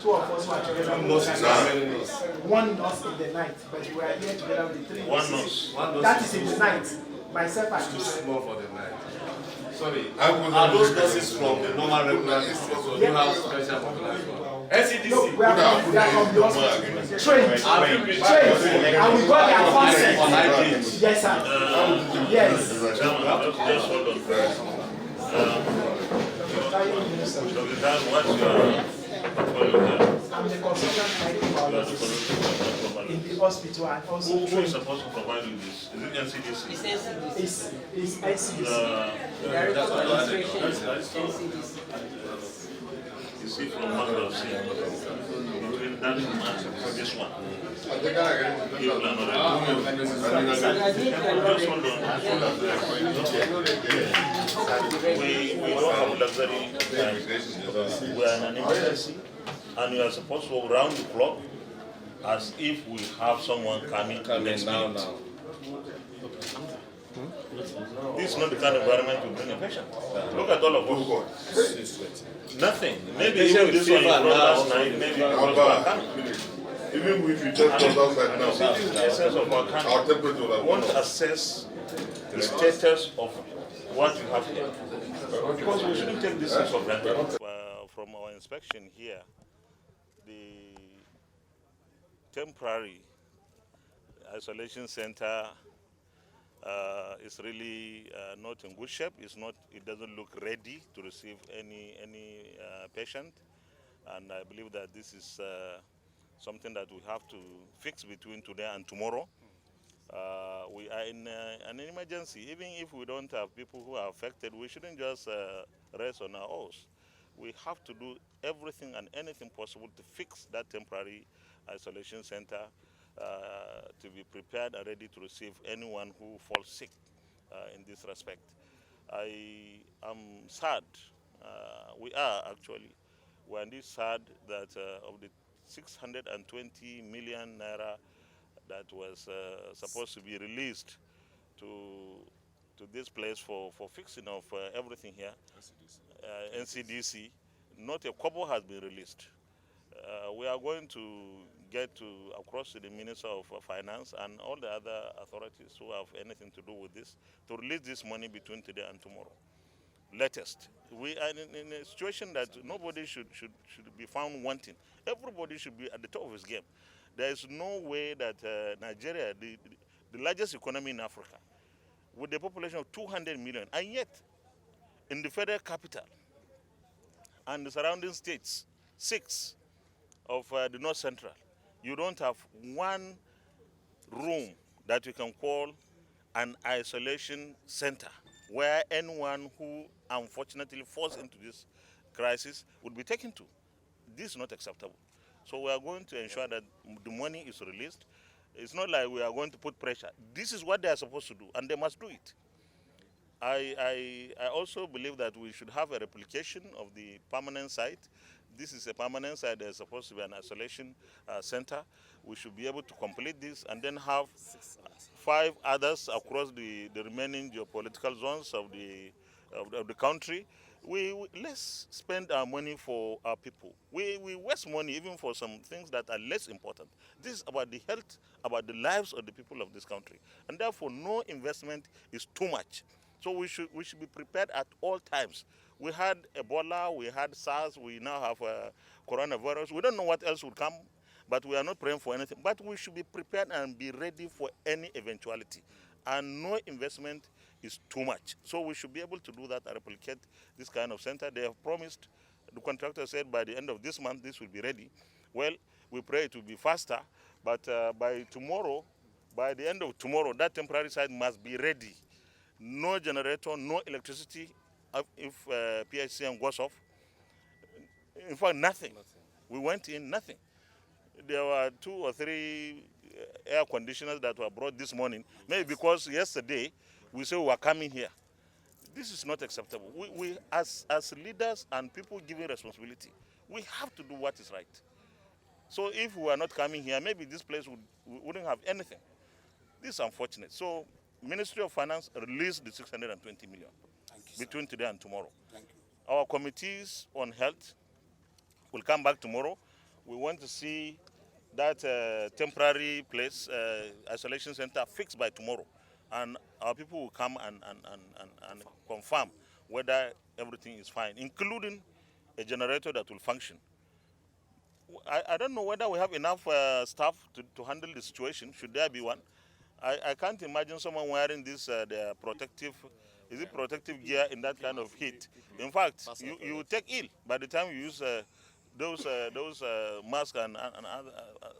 Two of us were together. One nurse in the night, but we are here together with the three. One nurse. That is in the night. Myself and Too small for the night. Sorry. Are those nurses from the normal regular institute, or do you have special population? NCDC. no, we are from the hospital. Trained. And we got their consent. Yes, sir. Yes. Just hold on first. So that's what you are. I'm the consultant microbiologist in the hospital and also Who is supposed to provide you this? Is it NCDC? It's NCDC. Director of Administration, NCDC. You see from what you have seen, between that and this one, people are not ready. Just hold on. We don't have luxury. We are in an emergency, and we are supposed to go round the clock as if we have someone coming now. This is not the kind of environment to bring a patient. Look at all of us. Nothing. Maybe even this one you brought last night, maybe because we are coming. Even if you just come outside now, This is the essence of our country. our temperature We will want to assess the status of what you have here. Because we shouldn't take this things for granted. From our inspection here, the temporary isolation center is really not in good shape. It doesn't look ready to receive any patient, and I believe that this is something that we have to fix between today and tomorrow. We are in an emergency. Even if we don't have people who are affected, we shouldn't just rest on our oars. We have to do everything and anything possible to fix that temporary isolation center to be prepared and ready to receive anyone who falls sick in this respect. I am sad, we are actually, we're indeed sad that of the 620 million naira that was supposed to be released to this place for fixing of everything here, NCDC, not a kobo has been released. We are going to get across to the Minister of Finance and all the other authorities who have anything to do with this to release this money between today and tomorrow. Latest. We are in a situation that nobody should be found wanting. Everybody should be at the top of his game. There is no way that Nigeria, the largest economy in Africa, with a population of 200 million, and yet in the federal capital and the surrounding states, 6 of the North Central, you don't have one room that you can call an isolation center where anyone who unfortunately falls into this crisis would be taken to. This is not acceptable. So we are going to ensure that the money is released. It's not like we are going to put pressure. This is what they are supposed to do, and they must do it. I also believe that we should have a replication of the permanent site. This is a permanent site. There's supposed to be an isolation center. We should be able to complete this and then have 5 others across the remaining geopolitical zones of the country. Let's spend our money for our people. We waste money even for some things that are less important. This is about the health, about the lives of the people of this country. And therefore, no investment is too much. So we should be prepared at all times. We had Ebola, we had SARS, we now have coronavirus. We don't know what else will come, but we are not praying for anything. But we should be prepared and be ready for any eventuality. And no investment is too much. So we should be able to do that and replicate this kind of center. They have promised, the contractor said by the end of this month this will be ready. Well, we pray it will be faster, but by the end of tomorrow, that temporary site must be ready. No generator, no electricity if PHCM goes off. In fact, nothing. We went in, nothing. There were 2 or 3 air conditioners that were brought this morning, maybe because yesterday we said we were coming here. This is not acceptable. We as leaders and people given responsibility, we have to do what is right. So if we are not coming here, maybe this place wouldn't have anything. This is unfortunate. So Ministry of Finance release the 620 million between today and tomorrow. Our committees on health will come back tomorrow. We want to see that temporary place, isolation center, fixed by tomorrow. And our people will come and confirm whether everything is fine, including a generator that will function. I don't know whether we have enough staff to handle the situation. Should there be one? I can't imagine someone wearing this their protective, is it protective gear in that kind of heat? In fact, you take ill by the time you use those masks and other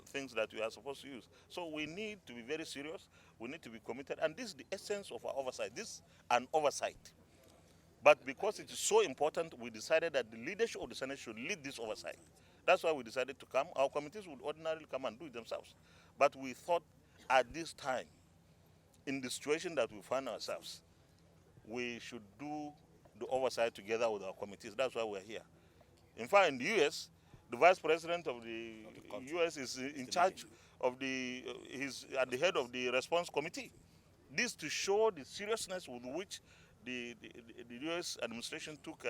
things that we are supposed to use. So we need to be very serious. We need to be committed, and this is the essence of our oversight. This is an oversight. But because it is so important, we decided that the leadership of the Senate should lead this oversight. That's why we decided to come. Our committees would ordinarily come and do it themselves. But we thought at this time, in the situation that we find ourselves, we should do the oversight together with our committees. That's why we're here. In fact, in the U.S., the vice president of the U.S. is in charge of he's at the head of the response committee. This to show the seriousness with which the U.S. administration took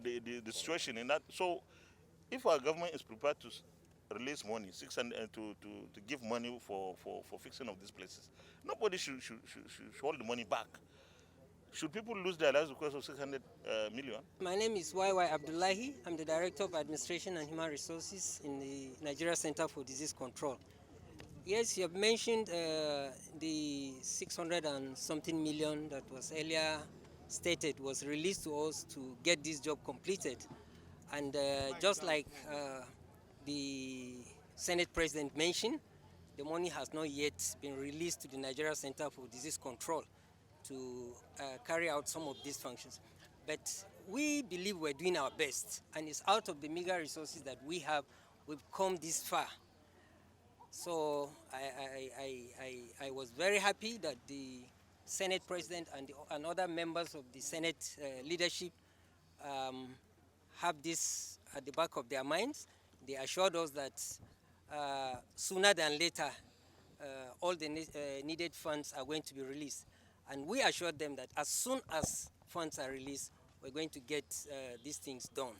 the situation in that. So if our government is prepared to release money, to give money for fixing of these places, nobody should hold the money back. Should people lose their lives because of 600 million? My name is YY Abdullahi. I'm the Director of Administration and Human Resources in the Nigeria Center for Disease Control. Yes, you have mentioned the 600 and something million that was earlier stated was released to us to get this job completed. And just like the Senate President mentioned, the money has not yet been released to the Nigeria Center for Disease Control to carry out some of these functions. But we believe we're doing our best, and it's out of the meager resources that we have, we've come this far. So I was very happy that the Senate President and other members of the Senate leadership have this at the back of their minds. They assured us that sooner than later, all the needed funds are going to be released. And we assured them that as soon as funds are released, we're going to get these things done.